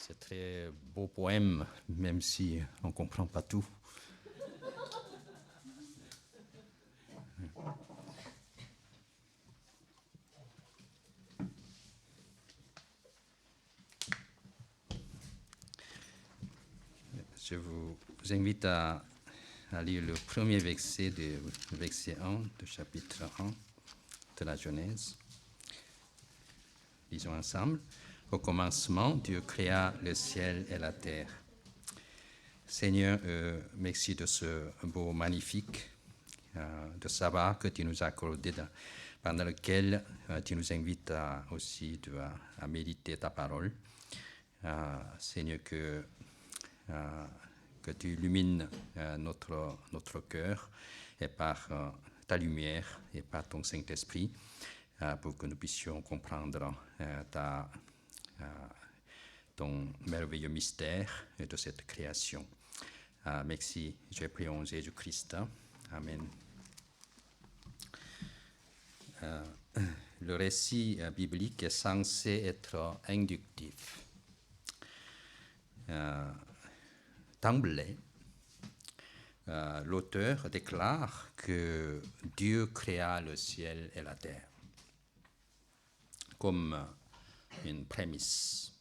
C'est très beau poème, même si on ne comprend pas tout. Je vous invite à lire le premier verset, verset 1 du chapitre 1 de la Genèse. Lisons ensemble. Au commencement, Dieu créa le ciel et la terre. Seigneur, merci de ce beau magnifique, de savoir que tu nous as accordé, pendant lequel tu nous invites aussi à méditer ta parole. Seigneur, que tu illumines notre cœur et par ta lumière et par ton Saint-Esprit pour que nous puissions comprendre ton merveilleux mystère de cette création. Merci, je prie en Jésus-Christ. Amen. Le récit biblique est censé être inductif. D'emblée, l'auteur déclare que Dieu créa le ciel et la terre comme une prémisse.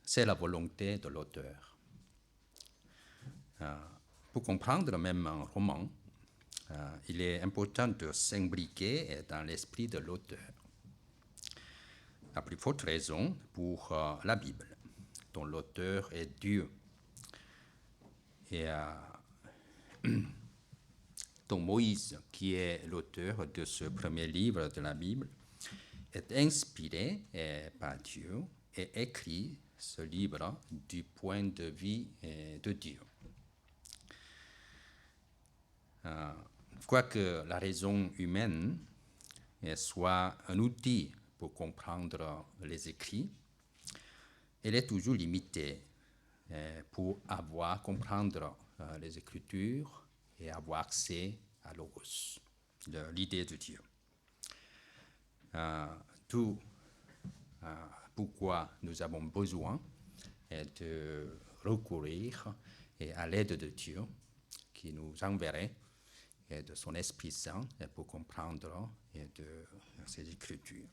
C'est la volonté de l'auteur. Pour comprendre même un roman, il est important de s'imbriquer dans l'esprit de l'auteur. La plus forte raison pour la Bible, dont l'auteur est Dieu. Et dont Moïse, qui est l'auteur de ce premier livre de la Bible, est inspiré par Dieu et écrit ce livre du point de vue de Dieu. Quoique la raison humaine soit un outil pour comprendre les écrits, elle est toujours limitée pour comprendre les Écritures et avoir accès à l'Logos, l'idée de Dieu. Tout pourquoi nous avons besoin de recourir à l'aide de Dieu qui nous enverrait et de son Esprit Saint pour comprendre ces Écritures.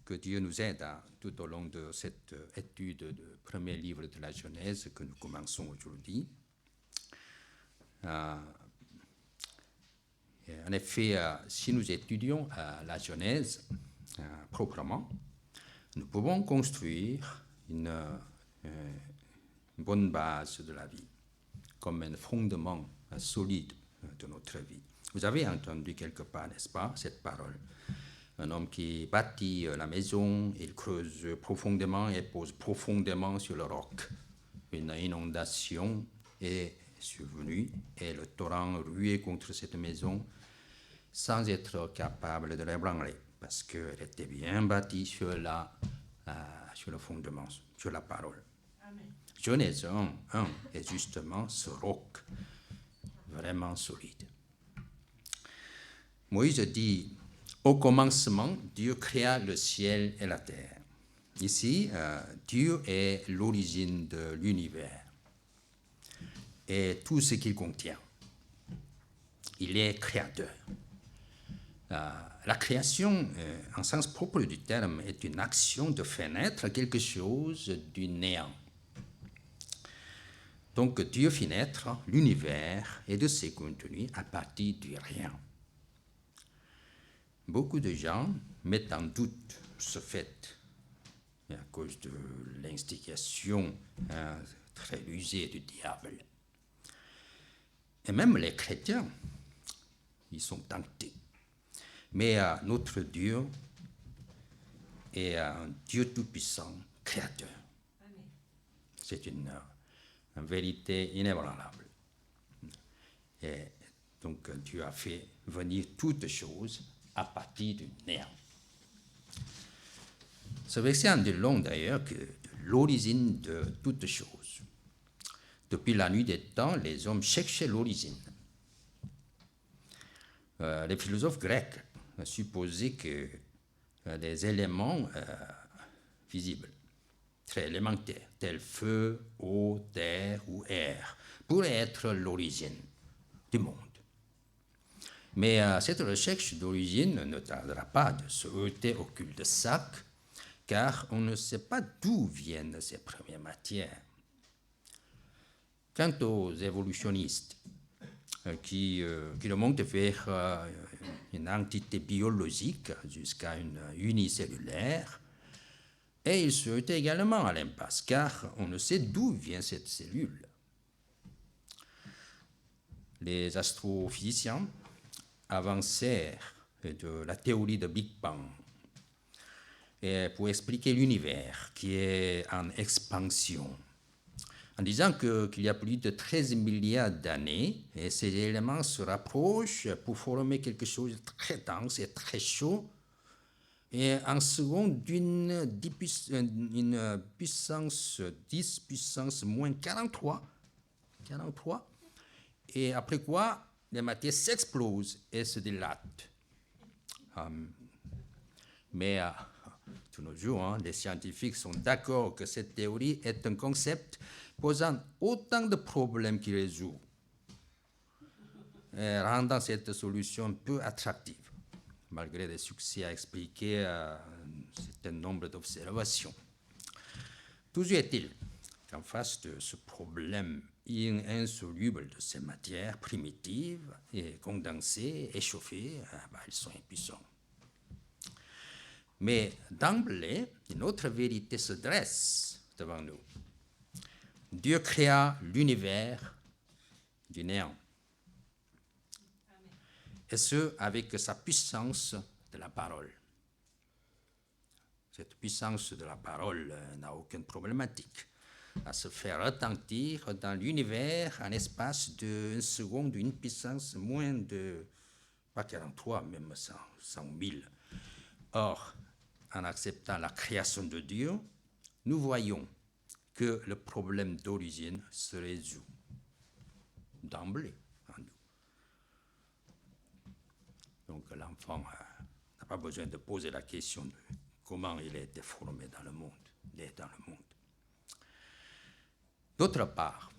Que Dieu nous aide tout au long de cette étude du premier livre de la Genèse que nous commençons aujourd'hui. En effet, si nous étudions la Genèse proprement, nous pouvons construire une bonne base de la vie, comme un fondement solide de notre vie. Vous avez entendu quelque part, n'est-ce pas, cette parole? Un homme qui bâtit la maison, il creuse profondément et pose profondément sur le roc. Une inondation est survenue et le torrent ruait contre cette maison sans être capable de l'ébranler parce qu'elle était bien bâtie sur le fondement, sur la parole. Amen. Genèse 1 est justement ce roc vraiment solide. Moïse dit: au commencement, Dieu créa le ciel et la terre. Ici, Dieu est l'origine de l'univers et tout ce qu'il contient. Il est créateur. La création, en sens propre du terme, est une action de faire naître quelque chose du néant. Donc Dieu fit naître l'univers et de ses contenus à partir du rien. Beaucoup de gens mettent en doute ce fait à cause de l'instigation très rusée du diable. Et même les chrétiens, ils sont tentés. Mais notre Dieu est un Dieu tout-puissant, créateur. Amen. C'est une vérité inébranlable. Et donc Dieu a fait venir toutes choses à partir du néant. Ce verset en dit long d'ailleurs que de l'origine de toutes choses. Depuis la nuit des temps, les hommes cherchaient l'origine. Les philosophes grecs supposaient que les éléments visibles, très élémentaires, tels feu, eau, terre ou air, pourraient être l'origine du monde. Mais cette recherche d'origine ne tardera pas de se heurter au cul-de-sac, car on ne sait pas d'où viennent ces premières matières. Quant aux évolutionnistes qui remontent vers une entité biologique jusqu'à une unicellulaire, et ils se heurtent également à l'impasse, car on ne sait d'où vient cette cellule. Les astrophysiciens avancèrent de la théorie de Big Bang et pour expliquer l'univers qui est en expansion, en disant qu'il y a plus de 13 milliards d'années, et ces éléments se rapprochent pour former quelque chose de très dense et très chaud, et en second d'une puissance 10 puissance moins 43, et après quoi, les matières s'explosent et se dilatent. Mais de nos jours, les scientifiques sont d'accord que cette théorie est un concept posant autant de problèmes qu'il résout, et rendant cette solution peu attractive, malgré des succès à expliquer un certain nombre d'observations. Toujours est-il qu'en face de ce problème insoluble de ces matières primitives et condensées, échauffées, ils sont impuissants. Mais d'emblée, une autre vérité se dresse devant nous. Dieu créa l'univers du néant. Et ce, avec sa puissance de la parole. Cette puissance de la parole n'a aucune problématique à se faire retentir dans l'univers en espace d'une seconde d'une puissance moins de, pas 43, même 100 000. Or, en acceptant la création de Dieu, nous voyons que le problème d'origine se résout d'emblée en nous. Donc l'enfant n'a pas besoin de poser la question de comment il est déformé dans le monde, il est dans le monde. D'autre part,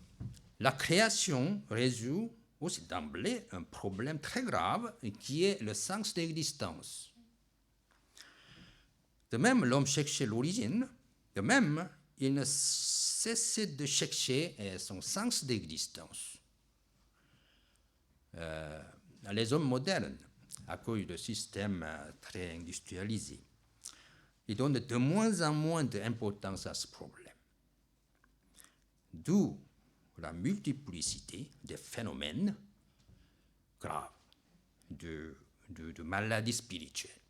la création résout aussi d'emblée un problème très grave qui est le sens d'existence. De même, l'homme cherchait l'origine, de même, il ne cessait de chercher son sens d'existence. Les hommes modernes, à cause de systèmes très industrialisés, ils donnent de moins en moins d'importance à ce problème. D'où la multiplicité des phénomènes graves, de maladies spirituelles.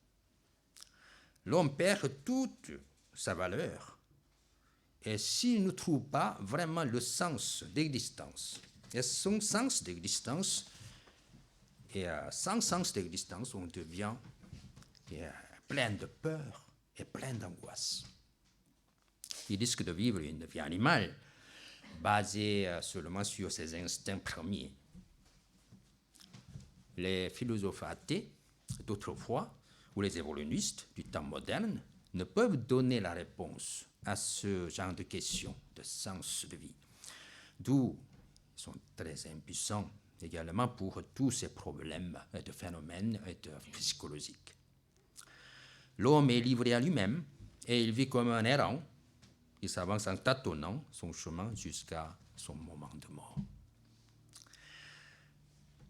L'homme perd toute sa valeur, et s'il ne trouve pas vraiment le sens d'existence, et son sens d'existence, et sans sens d'existence, on devient plein de peur et plein d'angoisse. Il risque de vivre une vie animale, basée seulement sur ses instincts premiers. Les philosophes athées d'autrefois, ou les évolutionnistes du temps moderne, ne peuvent donner la réponse à ce genre de questions de sens de vie. D'où ils sont très impuissants également pour tous ces problèmes de phénomènes psychologiques. L'homme est livré à lui-même et il vit comme un errant. Il s'avance en tâtonnant son chemin jusqu'à son moment de mort.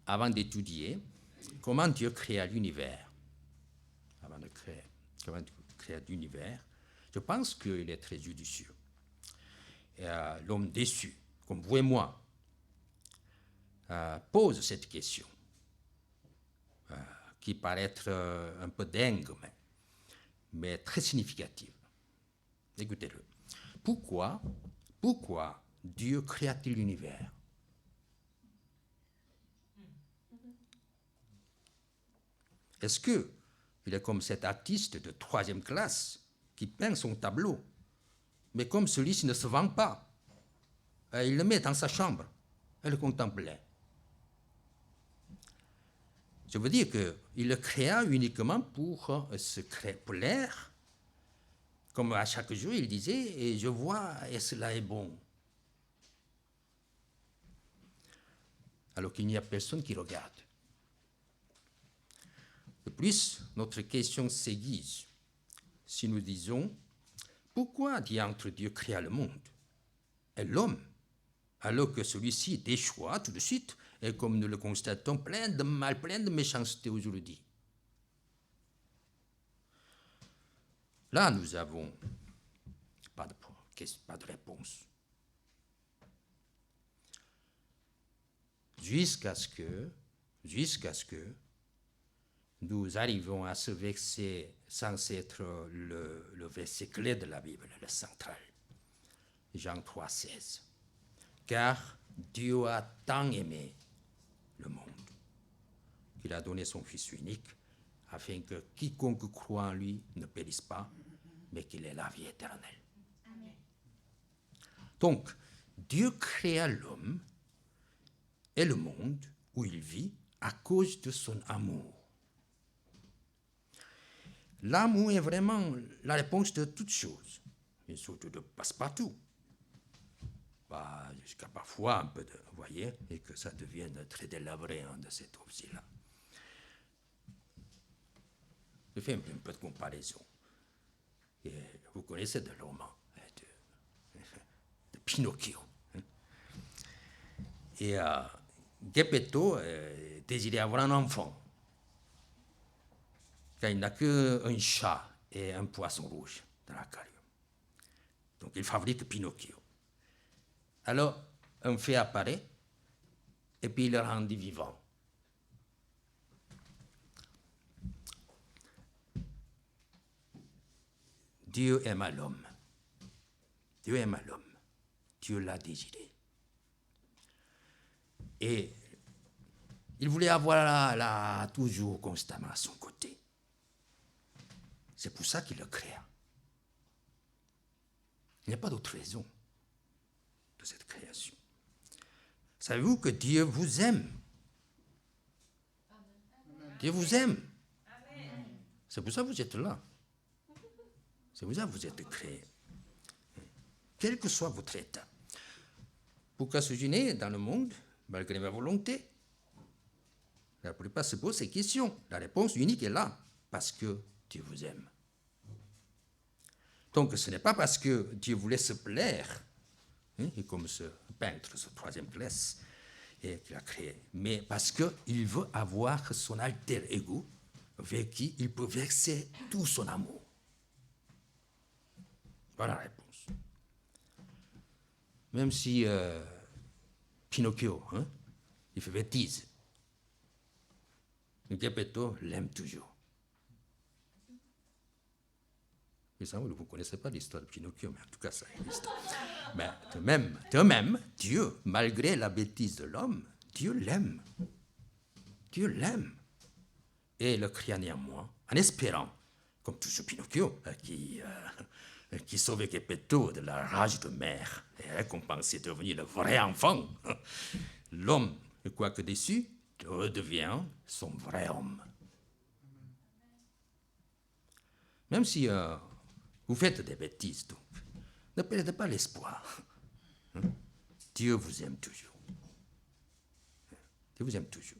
Avant d'étudier comment Dieu créa l'univers, je pense qu'il est très judicieux. Et l'homme déçu, comme vous et moi, pose cette question, qui paraît être un peu dingue, mais très significative. Écoutez-le. Pourquoi Dieu créa-t-il l'univers? Est-ce qu'il est comme cet artiste de 3e classe qui peint son tableau, mais comme celui-ci ne se vend pas, il le met dans sa chambre et le contemplait? Je veux dire qu'il le créa uniquement pour plaire. Comme à chaque jour, il disait, et je vois, et cela est bon. Alors qu'il n'y a personne qui regarde. De plus, notre question s'aiguise. Si nous disons, pourquoi diantre Dieu créa le monde et l'homme, alors que celui-ci déchoit tout de suite, et comme nous le constatons, plein de mal, plein de méchanceté aujourd'hui. Là, nous n'avons pas de réponse. Jusqu'à ce que nous arrivons à ce verset censé être le verset clé de la Bible, le central. Jean 3, 16. Car Dieu a tant aimé le monde qu'il a donné son Fils unique, afin que quiconque croit en lui ne périsse pas, mais qu'il ait la vie éternelle. Amen. Donc, Dieu créa l'homme et le monde où il vit à cause de son amour. L'amour est vraiment la réponse de toutes choses, et surtout de passe-partout. Jusqu'à parfois un peu de, vous voyez, et que ça devienne très délabré de cette option-là. Je fais un peu de comparaison. Et vous connaissez le roman de Pinocchio. Et Geppetto désirait avoir un enfant. Car il n'a qu'un chat et un poisson rouge dans l'aquarium. Donc il fabrique Pinocchio. Alors, un fait apparaît, et puis il le rendit vivant. Dieu aima l'homme. Dieu aima l'homme. Dieu l'a désiré. Et il voulait avoir toujours constamment à son côté. C'est pour ça qu'il le créa. Il n'y a pas d'autre raison de cette création. Savez-vous que Dieu vous aime? Amen. Dieu vous aime. Amen. C'est pour ça que vous êtes là. C'est pour ça que vous êtes créés. Quel que soit votre état. Pourquoi suis-je né dans le monde, malgré ma volonté? La plupart se posent ces questions. La réponse unique est là. Parce que Dieu vous aime. Donc ce n'est pas parce que Dieu voulait se plaire, et comme ce peintre, ce troisième classe, qu'il a créé, mais parce qu'il veut avoir son alter ego vers qui il peut verser tout son amour. Voilà la réponse. Même si Pinocchio, il fait bêtise, Geppetto l'aime toujours. Vous ne connaissez pas l'histoire de Pinocchio, mais en tout cas, ça existe. Mais de même, Dieu, malgré la bêtise de l'homme, Dieu l'aime. Dieu l'aime. Et le cria néanmoins, en espérant, comme toujours Pinocchio, qui sauvait Geppetto de la rage de mer et récompensé de devenir le vrai enfant. L'homme, quoique déçu, redevient son vrai homme. Même si vous faites des bêtises, donc, ne perdez pas l'espoir. Dieu vous aime toujours. Dieu vous aime toujours.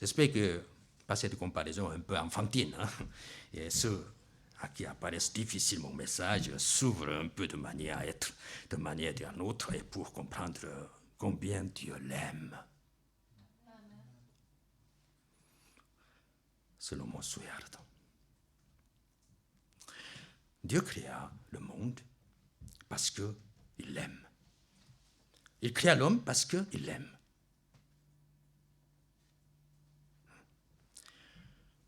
J'espère que, par cette comparaison un peu enfantine, et ceux à qui apparaissent difficilement mon message s'ouvrent un peu de manière à être, de manière à une autre, et pour comprendre combien Dieu l'aime. Selon mon souhait ardent. Dieu créa le monde parce qu'il l'aime. Il créa l'homme parce qu'il l'aime.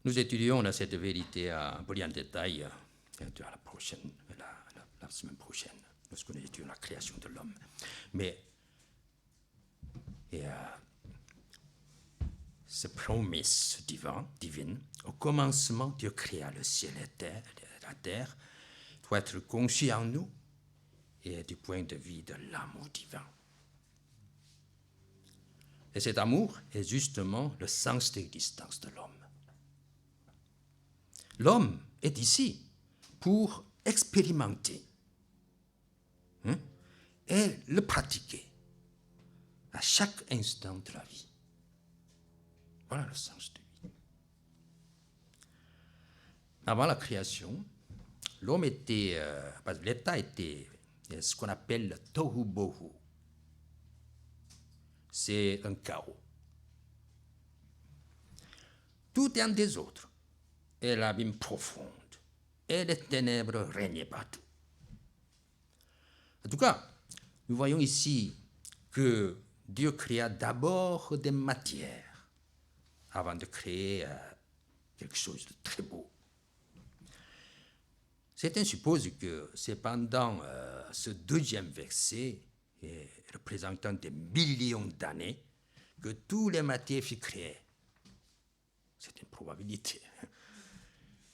Nous étudions cette vérité un peu en détail la semaine prochaine, lorsque nous étudions la création de l'homme. Mais cette promesse divine, au commencement, Dieu créa le ciel et la terre, doit être conçu en nous et du point de vue de l'amour divin. Et cet amour est justement le sens d'existence de l'homme. L'homme est ici pour expérimenter et le pratiquer à chaque instant de la vie. Voilà le sens de vie. Avant la création, l'homme était, l'état était ce qu'on appelle le tohu bohu. C'est un chaos. Tout est en désordre, et l'abîme profonde, et les ténèbres régnaient partout. En tout cas, nous voyons ici que Dieu créa d'abord des matières avant de créer quelque chose de très beau. Certains supposent que c'est pendant ce deuxième verset, représentant des millions d'années, que tous les matières furent créées. C'est une probabilité.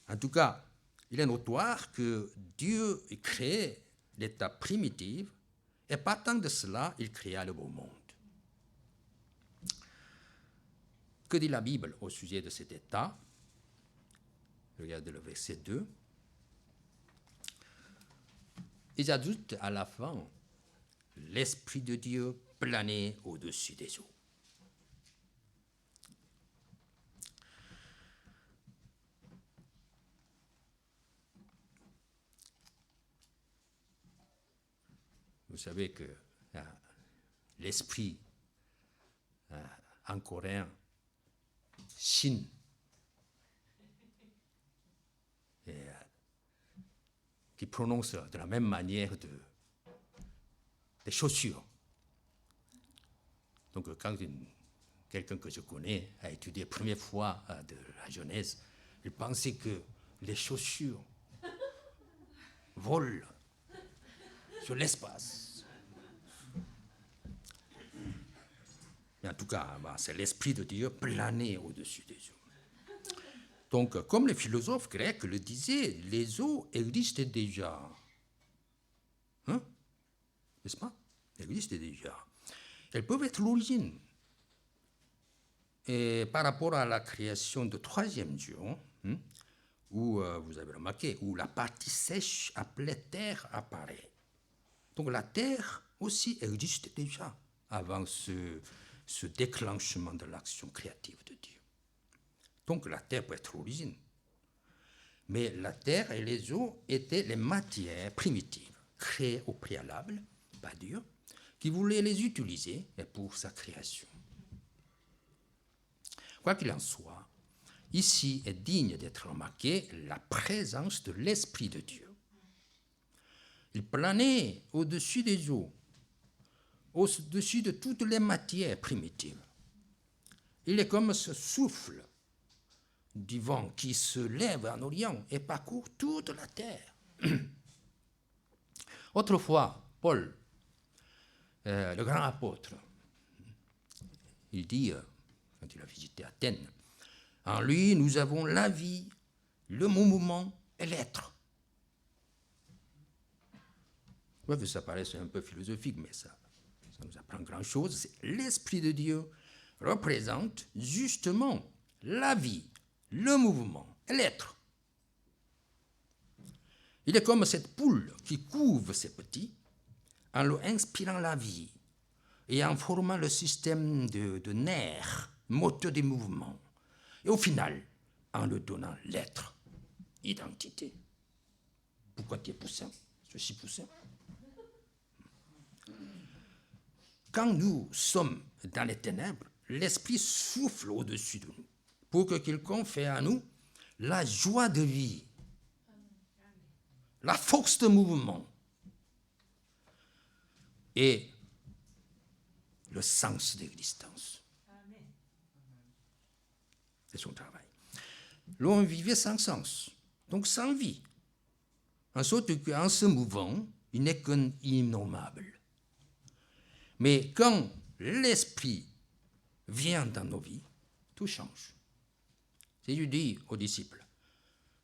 En tout cas, il est notoire que Dieu crée l'état primitif, et partant de cela, il créa le beau monde. Que dit la Bible au sujet de cet état? Regardez le verset 2. Ils ajoutent à la fin, l'Esprit de Dieu planait au-dessus des eaux. Vous savez que l'esprit en coréen, shin, qui prononce de la même manière des chaussures. Donc quand quelqu'un que je connais a étudié la première fois de la Genèse, il pensait que les chaussures volent sur l'espace. Mais en tout cas, c'est l'Esprit de Dieu plané au-dessus des eaux. Donc, comme les philosophes grecs le disaient, les eaux existent déjà. N'est-ce pas? Elles existent déjà. Elles peuvent être l'origine. Et par rapport à la création du troisième jour, où vous avez remarqué, où la partie sèche appelée terre apparaît. Donc la terre aussi existe déjà avant ce déclenchement de l'action créative de Dieu. Donc la terre peut être l'origine. Mais la terre et les eaux étaient les matières primitives, créées au préalable par Dieu, qui voulait les utiliser pour sa création. Quoi qu'il en soit, ici est digne d'être remarqué la présence de l'Esprit de Dieu. Il planait au-dessus des eaux, au-dessus de toutes les matières primitives. Il est comme ce souffle du vent qui se lève en Orient et parcourt toute la terre. Autrefois, Paul, le grand apôtre, il dit, quand il a visité Athènes, en lui, nous avons la vie, le mouvement et l'être. Ouais, que ça paraisse un peu philosophique, mais ça nous apprend grand-chose. C'est l'Esprit de Dieu représente justement la vie, le mouvement et l'être. Il est comme cette poule qui couve ses petits en leur inspirant la vie et en formant le système de nerfs, moteur des mouvements. Et au final, en leur donnant l'être, identité. Pourquoi tu es poussin? Je suis poussin. Quand nous sommes dans les ténèbres, l'Esprit souffle au-dessus de nous pour qu'il confère à nous la joie de vie, la force de mouvement et le sens d'existence. C'est son travail. L'homme vivait sans sens, donc sans vie, en sorte qu'en se mouvant, il n'est qu'un innommable. Mais quand l'Esprit vient dans nos vies, tout change. Si je dis aux disciples,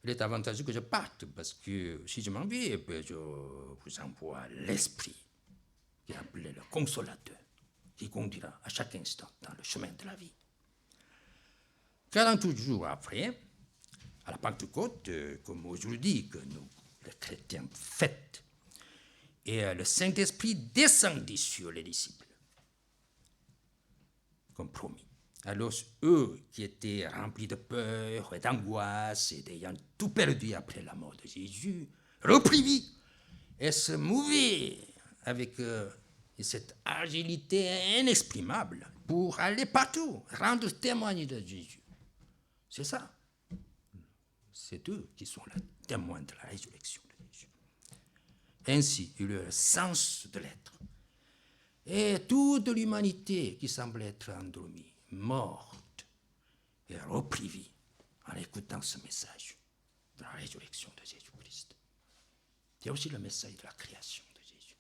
il est avantageux que je parte, parce que si je m'en vais, je vous envoie l'Esprit, qui est appelé le consolateur, qui conduira à chaque instant dans le chemin de la vie. 40 jours après, à la Pentecôte, comme aujourd'hui que nous, les chrétiens, fêtent, et le Saint-Esprit descendit sur les disciples, comme promis. Alors eux qui étaient remplis de peur et d'angoisse et ayant tout perdu après la mort de Jésus, reprit vie et se mouvaient avec cette agilité inexprimable pour aller partout, rendre témoignage de Jésus. C'est ça. C'est eux qui sont les témoins de la résurrection de Jésus. Ainsi, il eut le sens de l'être. Et toute l'humanité qui semble être endormie, morte, et reprit vie en écoutant ce message de la résurrection de Jésus-Christ. Il y a aussi le message de la création de Jésus,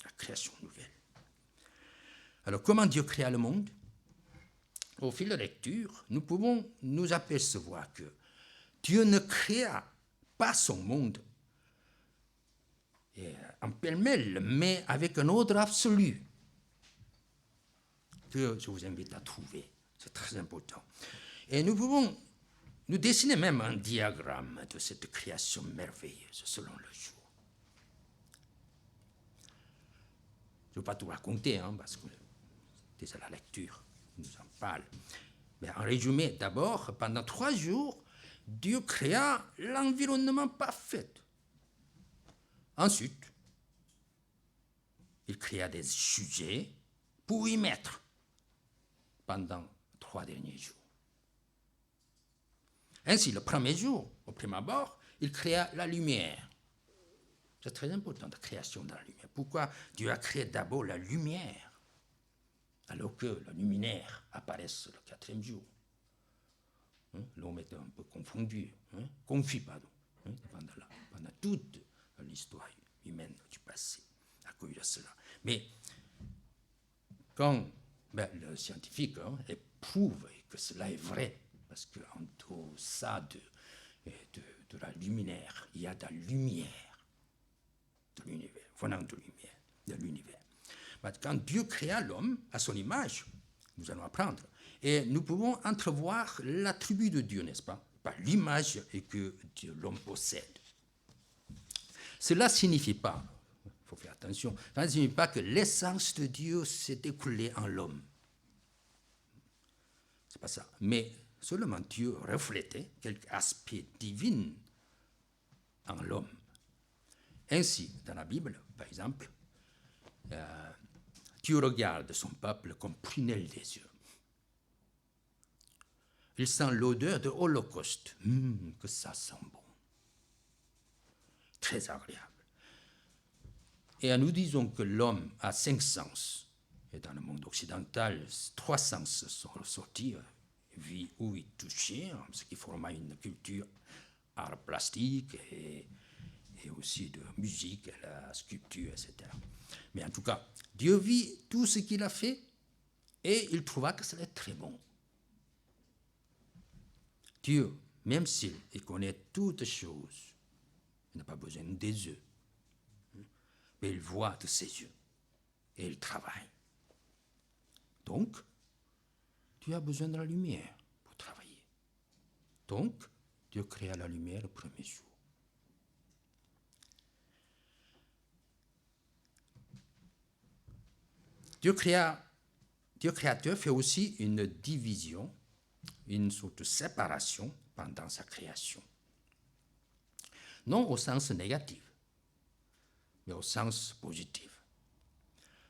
la création nouvelle. Alors, comment Dieu créa le monde? Au fil de la lecture, nous pouvons nous apercevoir que Dieu ne créa pas son monde en pêle-mêle, mais avec un ordre absolu que je vous invite à trouver. C'est très important. Et nous pouvons nous dessiner même un diagramme de cette création merveilleuse selon le jour. Je ne vais pas tout raconter, parce que déjà la lecture nous en parle. Mais en résumé, d'abord, pendant 3 jours, Dieu créa l'environnement parfait. Ensuite, il créa des sujets pour y mettre pendant 3 derniers jours. Ainsi, le premier jour, au prime abord, il créa la lumière. C'est très important, la création de la lumière. Pourquoi Dieu a créé d'abord la lumière, alors que le luminaire apparaisse le 4e jour? L'homme est un peu confus, pendant toute l'histoire humaine du passé, à cause de cela. Mais quand le scientifique éprouve que cela est vrai, parce qu'en tout ça de la luminaire, il y a de la lumière de l'univers, venant de l'univers. Quand Dieu créa l'homme à son image, nous allons apprendre, et nous pouvons entrevoir l'attribut de Dieu, n'est-ce pas, par l'image que l'homme possède. Cela ne signifie pas, il faut faire attention, ça ne signifie pas que l'essence de Dieu s'est écoulée en l'homme. C'est pas ça. Mais seulement Dieu reflétait quelque aspect divin en l'homme. Ainsi, dans la Bible, par exemple, Dieu regarde son peuple comme prunelle des yeux. Il sent l'odeur de l'Holocauste. Que ça sent bon. Très agréable. Et nous disons que l'homme a 5 sens. Et dans le monde occidental, 3 sens sont ressortis. Vie, ouïe, toucher, ce qui forma une culture art plastique et aussi de musique, la sculpture, etc. Mais en tout cas, Dieu vit tout ce qu'il a fait et il trouva que c'était très bon. Dieu, même s'il connaît toutes choses, il n'a pas besoin des yeux, mais il voit de ses yeux et il travaille. Donc, Dieu a besoin de la lumière pour travailler. Donc, Dieu créa la lumière le premier jour. Dieu créateur fait aussi une division, une sorte de séparation pendant sa création. Non au sens négatif, mais au sens positif.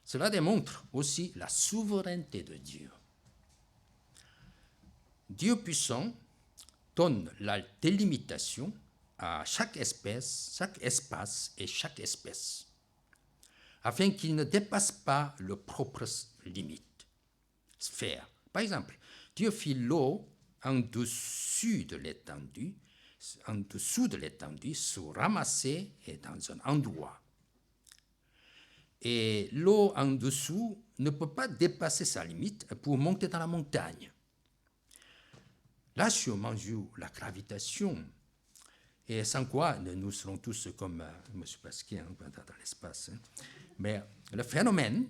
Cela démontre aussi la souveraineté de Dieu. Dieu puissant donne la délimitation à chaque espèce, chaque espace et chaque espèce, afin qu'il ne dépasse pas leurs propres limites, sphères. Par exemple, Dieu fit l'eau en dessous de l'étendue, se ramasser et dans un endroit. Et l'eau en dessous ne peut pas dépasser sa limite pour monter dans la montagne. Là, sûrement joue la gravitation, et sans quoi nous serons tous comme M. Pasquier dans l'espace. Mais le phénomène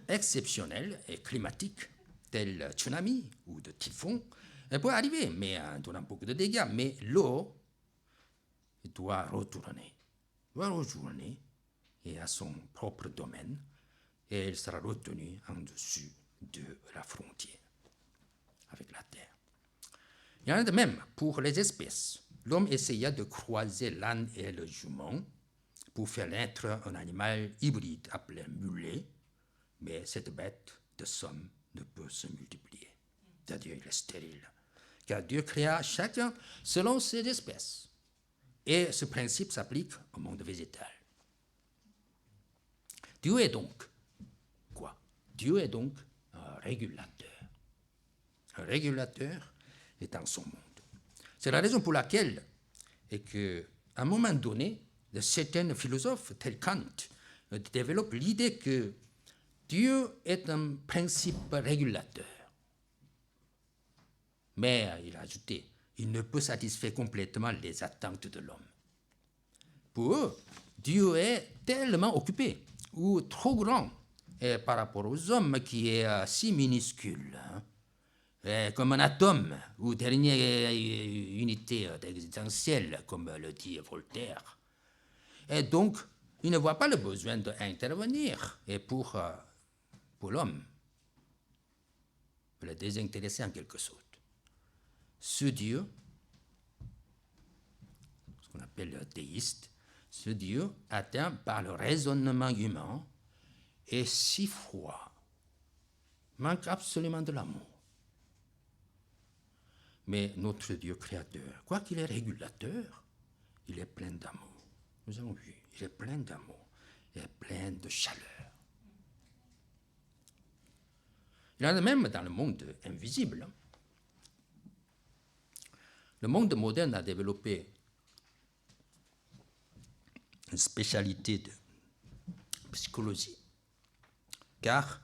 exceptionnels et climatiques, tels tsunamis ou de typhons, peut arriver, mais donnant beaucoup de dégâts. Mais l'eau doit retourner et à son propre domaine, et elle sera retenue en dessus de la frontière avec la terre. Il y en a de même pour les espèces. L'homme essaya de croiser l'âne et le jument pour faire naître un animal hybride appelé mulet, mais cette bête de somme ne peut se multiplier. C'est-à-dire, il est stérile. Car Dieu créa chacun selon ses espèces. Et ce principe s'applique au monde végétal. Dieu est donc quoi? Dieu est donc un régulateur. Un régulateur est dans son monde. C'est la raison pour laquelle, et que, à un moment donné, certains philosophes, tels Kant, développent l'idée que Dieu est un principe régulateur. Mais, il a ajouté, il ne peut satisfaire complètement les attentes de l'homme. Pour eux, Dieu est tellement occupé, ou trop grand, et par rapport aux hommes, qui est si minuscule, comme un atome, ou dernière unité existentielle, comme le dit Voltaire. Et donc, il ne voit pas le besoin d'intervenir, et pour l'homme, le désintéresser en quelque sorte. Ce Dieu, ce qu'on appelle le théiste, ce Dieu atteint par le raisonnement humain est si froid, manque absolument de l'amour. Mais notre Dieu créateur, quoi qu'il est régulateur, il est plein d'amour. Nous avons vu, il est plein d'amour, il est plein de chaleur. Il y en a même dans le monde invisible. Le monde moderne a développé une spécialité de psychologie, car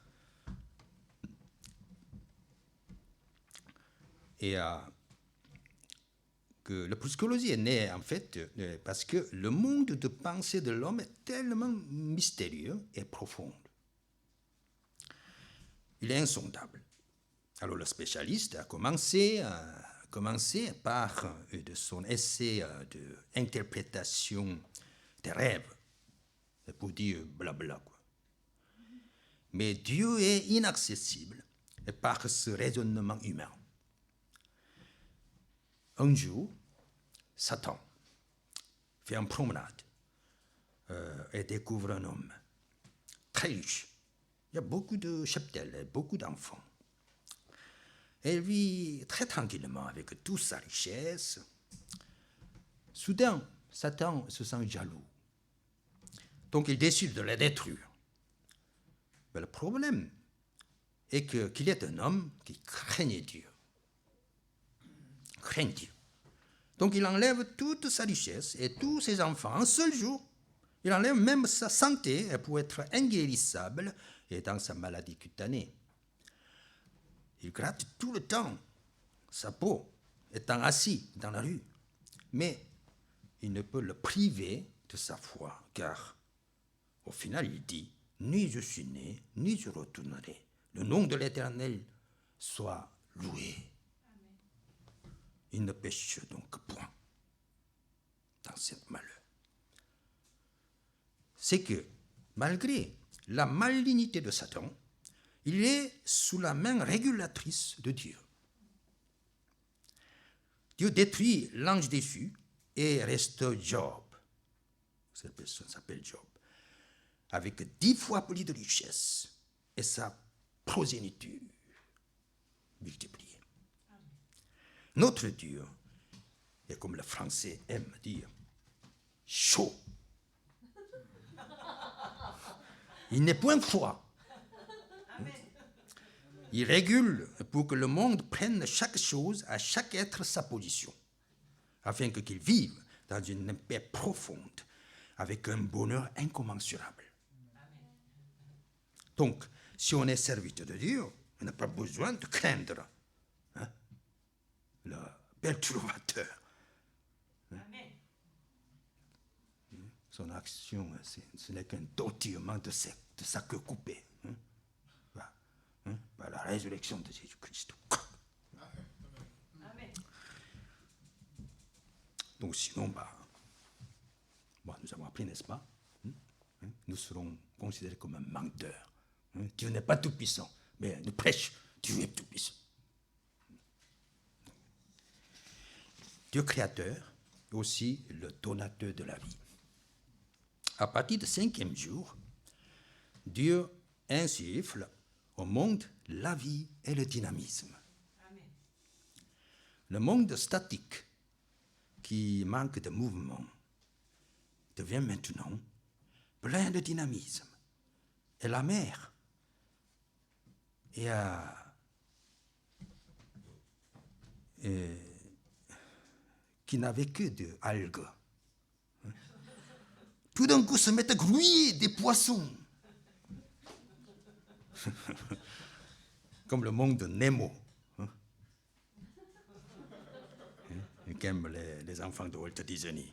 que la psychologie est née en fait parce que le monde de pensée de l'homme est tellement mystérieux et profond. Il est insondable. Alors le spécialiste a commencé par de son essai d'interprétation des rêves, pour dire blabla, quoi. Mais Dieu est inaccessible par ce raisonnement humain. Un jour, Satan fait une promenade et découvre un homme très riche. Il y a beaucoup de cheptels et beaucoup d'enfants. Elle vit très tranquillement avec toute sa richesse. Soudain, Satan se sent jaloux. Donc il décide de la détruire. Mais le problème est qu'il est un homme qui craignait Dieu. Craint Dieu. Donc il enlève toute sa richesse et tous ses enfants un seul jour. Il enlève même sa santé pour être inguérissable et dans sa maladie cutanée. Il gratte tout le temps sa peau, étant assis dans la rue. Mais il ne peut le priver de sa foi, car au final il dit, ni je suis né, ni je retournerai. Le nom de l'Éternel soit loué. Amen. Il ne pêche donc point dans cette malheur. C'est que, malgré la malignité de Satan, il est sous la main régulatrice de Dieu. Dieu détruit l'ange déchu et reste Job. Cette personne s'appelle Job. Avec 10 fois plus de richesse et sa progéniture multipliée. Notre Dieu est comme le français aime dire, chaud. Il n'est point froid. Il régule pour que le monde prenne chaque chose, à chaque être sa position, afin qu'il vive dans une paix profonde, avec un bonheur incommensurable. Donc, si on est serviteur de Dieu, on n'a pas besoin de craindre le perturbateur. Son action, ce n'est qu'un tortillement de sa queue coupée. résurrection de Jésus-Christ. Donc sinon, nous avons appris, n'est-ce pas? Nous serons considérés comme un menteur. Dieu n'est pas tout-puissant, mais nous prêchons, Dieu est tout-puissant. Dieu créateur est aussi le donateur de la vie. À partir du 5e jour, Dieu insuffle au monde la vie et le dynamisme. Amen. Le monde statique, qui manque de mouvement, devient maintenant plein de dynamisme. Et la mer qui n'avait que des algues, tout d'un coup se met à grouiller des poissons. Comme le monde de Nemo, qu'aiment les enfants de Walt Disney.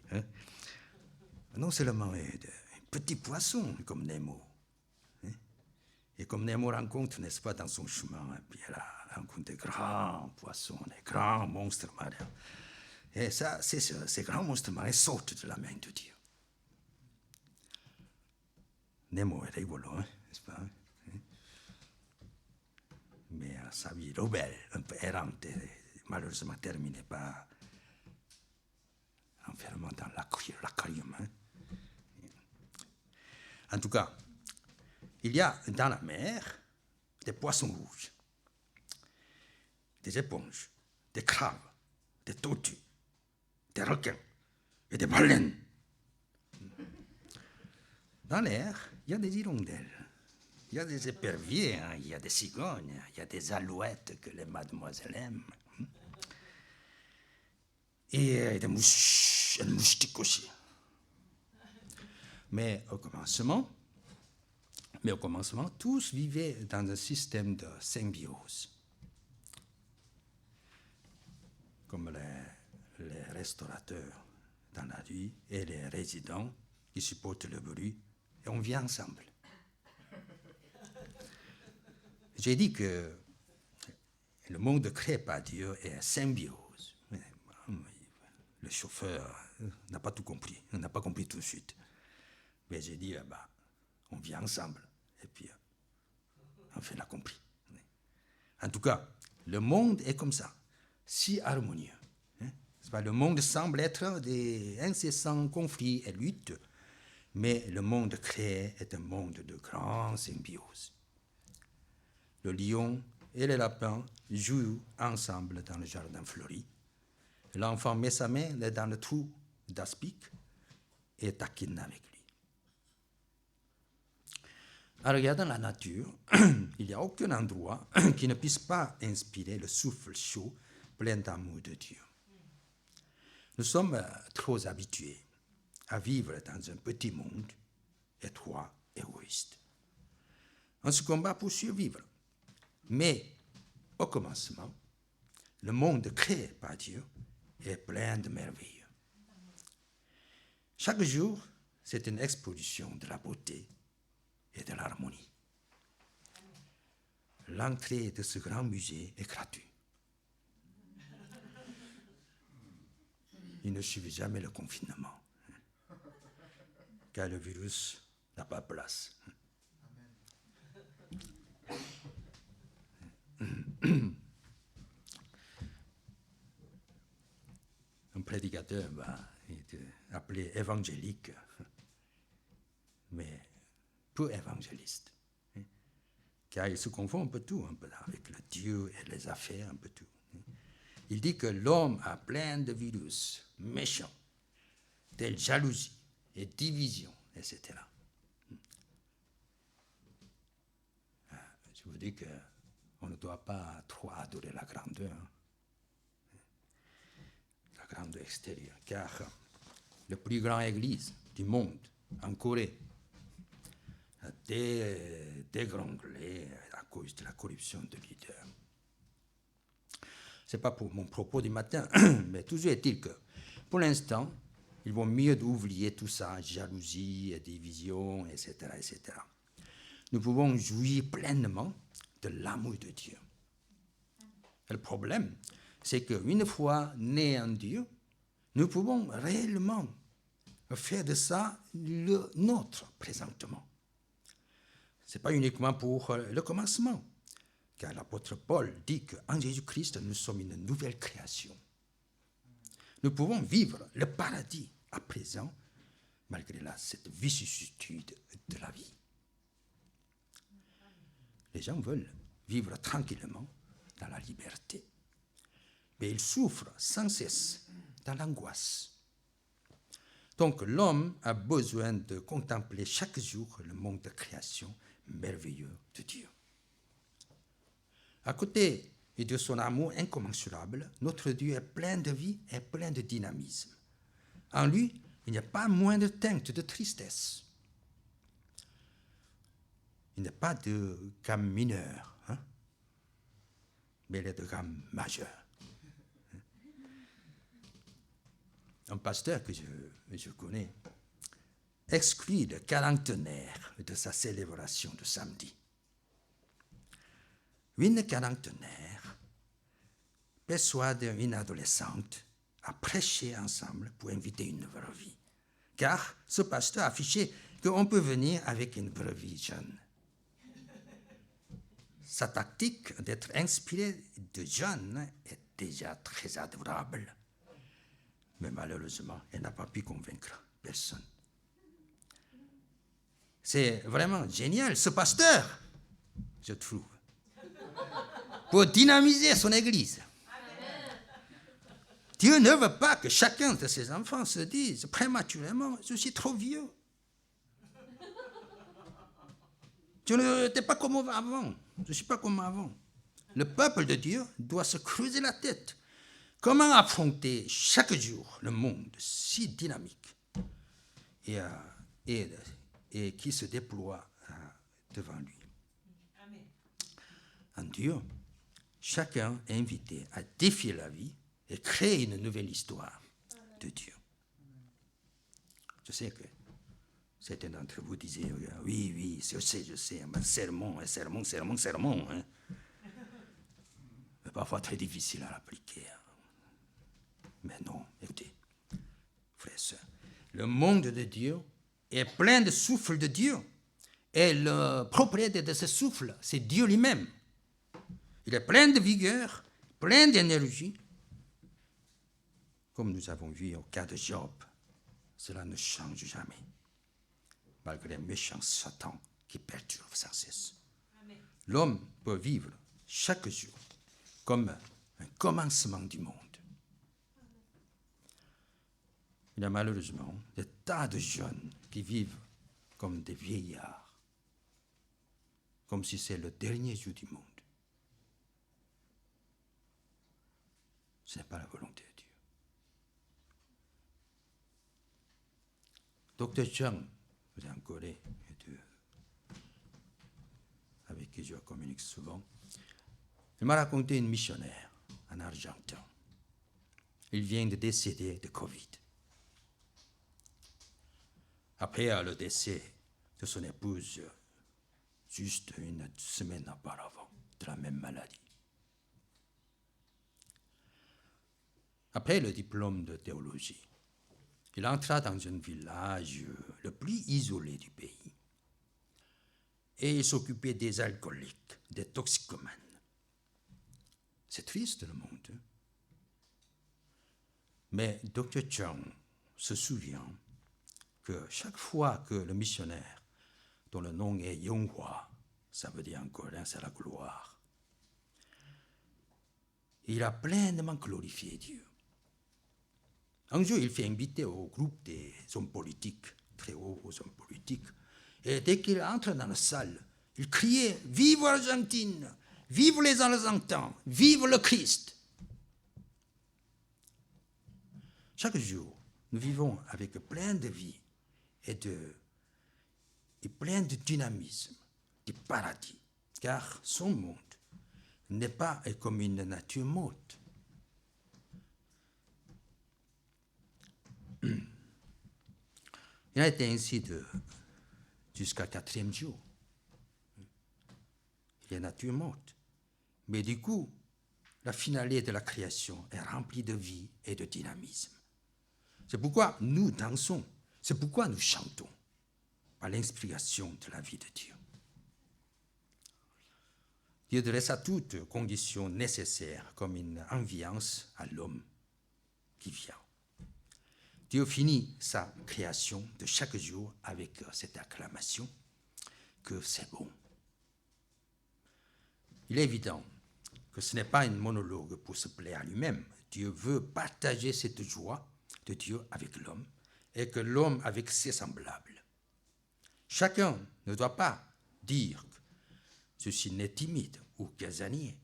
Non seulement des petits poissons comme Nemo, et comme Nemo rencontre, n'est-ce pas, dans son chemin, puis elle rencontre des grands poissons, des grands monstres marins. Et ça, ces grands monstres marins sortent de la main de Dieu. Nemo est rigolo, n'est-ce pas? Mais sa vie rebelle, un peu errante, malheureusement terminée par enfermement dans l'aquarium. En tout cas, il y a dans la mer des poissons rouges, des éponges, des crabes, des tortues, des requins et des baleines. Dans l'air, il y a des hirondelles, il y a des éperviers, il y a des cigognes, il y a des alouettes que les mademoiselles aiment. Et des moustiques aussi. Mais au commencement, tous vivaient dans un système de symbiose. Comme les restaurateurs dans la rue et les résidents qui supportent le bruit, et on vit ensemble. J'ai dit que le monde créé par Dieu est symbiose. Le chauffeur n'a pas tout compris, il n'a pas compris tout de suite. Mais j'ai dit, on vit ensemble, et puis enfin, il a compris. En tout cas, le monde est comme ça, si harmonieux. Le monde semble être des incessants conflits et luttes, mais le monde créé est un monde de grande symbiose. Le lion et le lapin jouent ensemble dans le jardin fleuri. L'enfant met sa main dans le trou d'aspic et taquine avec lui. En regardant la nature, il n'y a aucun endroit qui ne puisse pas inspirer le souffle chaud, plein d'amour de Dieu. Nous sommes trop habitués à vivre dans un petit monde étroit et égoïste. On se combat pour survivre. Mais au commencement, le monde créé par Dieu est plein de merveilles. Chaque jour, c'est une exposition de la beauté et de l'harmonie. L'entrée de ce grand musée est gratuite. Il ne suffit jamais le confinement, car le virus n'a pas place. Un prédicateur est appelé évangélique, mais peu évangéliste, car il se confond un peu tout, avec le Dieu et les affaires, un peu tout. Il dit que l'homme a plein de virus méchants, tels jalousie et division, etc. Je vous dis qu'on ne doit pas trop adorer la grandeur, la grandeur extérieure, car la plus grande église du monde, en Corée, a dégringolé à cause de la corruption de leaders. Ce n'est pas pour mon propos du matin, mais toujours est-il que, pour l'instant, il vaut mieux d'oublier tout ça, jalousie, division, etc., etc. Nous pouvons jouir pleinement de l'amour de Dieu Le problème, c'est qu'une fois nés en Dieu, nous pouvons réellement faire de ça le nôtre présentement. Ce n'est pas uniquement pour le commencement, car l'apôtre Paul dit qu'en Jésus-Christ, nous sommes une nouvelle création. Nous pouvons vivre le paradis à présent, malgré cette vicissitude de la vie. Les gens veulent vivre tranquillement dans la liberté, mais ils souffrent sans cesse dans l'angoisse. Donc l'homme a besoin de contempler chaque jour le monde de création merveilleux de Dieu. À côté de son amour incommensurable, notre Dieu est plein de vie et plein de dynamisme. En lui, il n'y a pas moins de teinte de tristesse. Il n'y a pas de gamme mineure, mais il est de gamme majeure. Un pasteur que je connais exclut le quarantenaire de sa célébration de samedi. Une quarantenaire persuade une adolescente à prêcher ensemble pour inviter une nouvelle vie. Car ce pasteur affichait qu'on peut venir avec une vraie vie jeune. Sa tactique d'être inspiré de jeunes est déjà très adorable. Mais malheureusement, elle n'a pas pu convaincre personne. C'est vraiment génial, ce pasteur, je trouve, pour dynamiser son église. Amen. Dieu ne veut pas que chacun de ses enfants se dise prématurément, je suis trop vieux. Tu n'es pas comme avant, je ne suis pas comme avant. Le peuple de Dieu doit se creuser la tête. Comment affronter chaque jour le monde si dynamique et qui se déploie devant lui. Amen. En Dieu, chacun est invité à défier la vie et créer une nouvelle histoire de Dieu. Je sais que certains d'entre vous disaient, oui, je sais, sermon. Hein. Mais parfois très difficile à l'appliquer. Mais non, écoutez, frères et sœurs, le monde de Dieu est plein de souffle de Dieu. Et le propriétaire de ce souffle, c'est Dieu lui-même. Il est plein de vigueur, plein d'énergie. Comme nous avons vu au cas de Job, cela ne change jamais, malgré le méchant Satan qui perturbe sans cesse. Amen. L'homme peut vivre chaque jour comme un commencement du monde. Il y a malheureusement des tas de jeunes qui vivent comme des vieillards, comme si c'est le dernier jour du monde. Ce n'est pas la volonté de Dieu. Dr. Chang, vous êtes en Corée, avec qui je communique souvent, il m'a raconté une missionnaire en Argentine. Il vient de décéder de Covid. Après le décès de son épouse, juste une semaine auparavant, de la même maladie. Après le diplôme de théologie, il entra dans un village le plus isolé du pays. Et il s'occupait des alcooliques, des toxicomanes. C'est triste le monde. Mais Dr. Chang se souvient que chaque fois que le missionnaire, dont le nom est Yonghua, ça veut dire en coréen c'est la gloire, il a pleinement glorifié Dieu. Un jour, il fait inviter au groupe des hommes politiques, très hauts hommes politiques, et dès qu'il entre dans la salle, il criait « Vive l'Argentine! Vive les Argentins! Vive le Christ !» Chaque jour, nous vivons avec plein de vie et plein de dynamisme, du paradis, car son monde n'est pas comme une nature morte. Il a été ainsi jusqu'à 4e jour. Il est nature morte. Mais du coup, la finale de la création est remplie de vie et de dynamisme. C'est pourquoi nous dansons, c'est pourquoi nous chantons, par l'inspiration de la vie de Dieu. Dieu dressa toutes conditions nécessaires comme une ambiance à l'homme qui vient. Dieu finit sa création de chaque jour avec cette acclamation que c'est bon. Il est évident que ce n'est pas un monologue pour se plaire à lui-même. Dieu veut partager cette joie de Dieu avec l'homme et que l'homme avec ses semblables. Chacun ne doit pas dire que ceci n'est timide ou casanier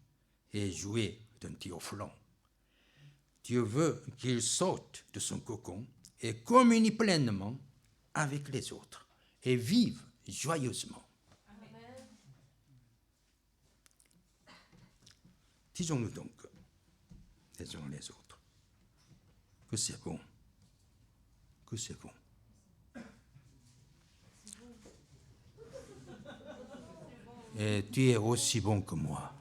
et jouer d'un théophlon. Dieu veut qu'il sorte de son cocon et communie pleinement avec les autres et vive joyeusement. Amen. Disons-nous donc, les uns les autres, que c'est bon, que c'est bon. Et tu es aussi bon que moi.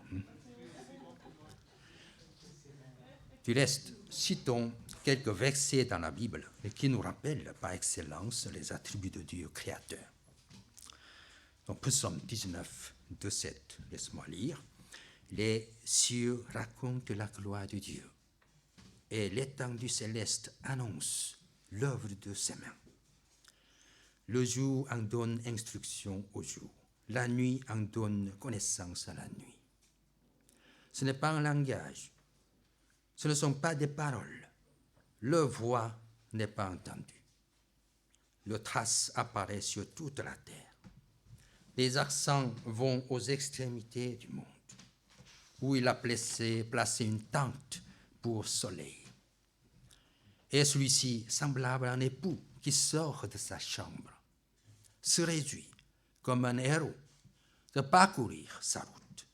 Du reste, citons quelques versets dans la Bible qui nous rappellent par excellence les attributs de Dieu créateur. Donc, Psaume 19, 2, 7, laisse-moi lire. Les cieux racontent la gloire de Dieu et l'étendue céleste annonce l'œuvre de ses mains. Le jour en donne instruction au jour, la nuit en donne connaissance à la nuit. Ce n'est pas un langage, ce ne sont pas des paroles, leur voix n'est pas entendue. Le trace apparaît sur toute la terre. Les accents vont aux extrémités du monde, où il a placé une tente pour soleil. Et celui-ci, semblable à un époux qui sort de sa chambre, se réjouit comme un héros de parcourir sa route.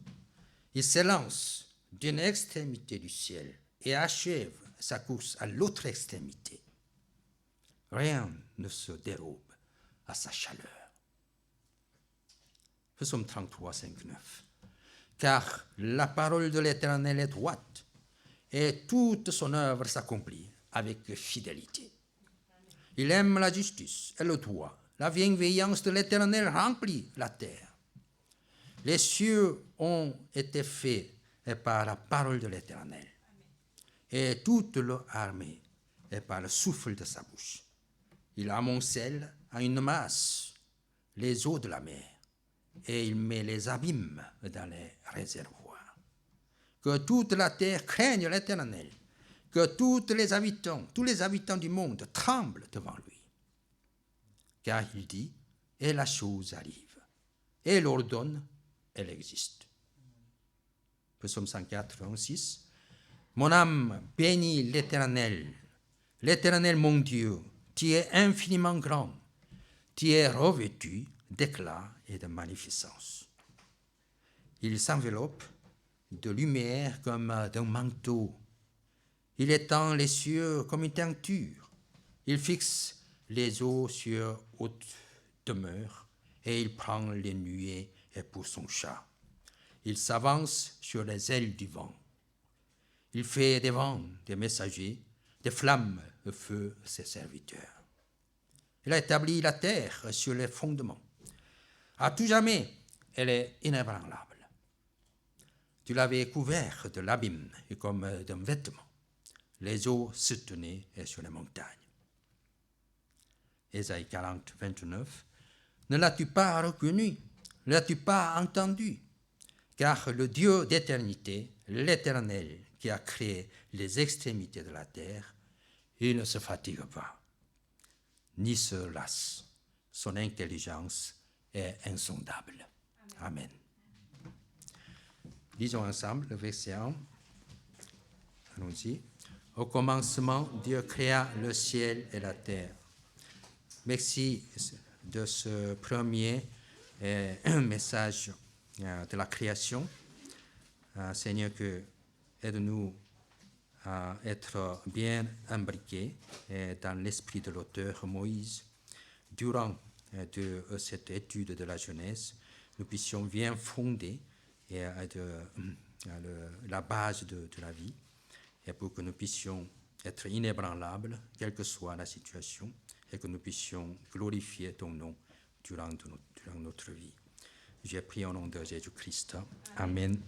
Il s'élance d'une extrémité du ciel et achève sa course à l'autre extrémité. Rien ne se dérobe à sa chaleur. Psaume 33, 5, 9. Car la parole de l'Éternel est droite, et toute son œuvre s'accomplit avec fidélité. Il aime la justice et le droit. La bienveillance de l'Éternel remplit la terre. Les cieux ont été faits par la parole de l'Éternel, et toute leur armée est par le souffle de sa bouche. Il amoncelle à une masse les eaux de la mer, et il met les abîmes dans les réservoirs. Que toute la terre craigne l'Éternel, que tous les habitants du monde tremblent devant lui. Car il dit, et la chose arrive, et il ordonne, elle existe. Psaume 104, 6. Mon âme bénit l'Éternel. L'Éternel, mon Dieu, tu es infiniment grand. Tu es revêtu d'éclat et de magnificence. Il s'enveloppe de lumière comme d'un manteau. Il étend les cieux comme une teinture. Il fixe les eaux sur haute demeure et il prend les nuées pour son chat. Il s'avance sur les ailes du vent. Il fait des vents des messagers, des flammes de feu ses serviteurs. Il a établi la terre sur les fondements. À tout jamais, elle est inébranlable. Tu l'avais couvert de l'abîme et comme d'un vêtement. Les eaux se tenaient sur les montagnes. Ésaïe 40, 29. Ne l'as-tu pas reconnu? Ne l'as-tu pas entendu? Car le Dieu d'éternité, l'Éternel, qui a créé les extrémités de la terre, il ne se fatigue pas, ni se lasse. Son intelligence est insondable. Amen. Lisons ensemble le verset 1. Allons-y. Au commencement, Dieu créa le ciel et la terre. Merci de ce premier message de la création. Seigneur, aide-nous à être bien imbriqués dans l'esprit de l'auteur Moïse. Durant cette étude de la Genèse, nous puissions bien fonder et de la base de la vie, et pour que nous puissions être inébranlables, quelle que soit la situation, et que nous puissions glorifier ton nom durant notre vie. J'ai prié au nom de Jésus-Christ. Amen.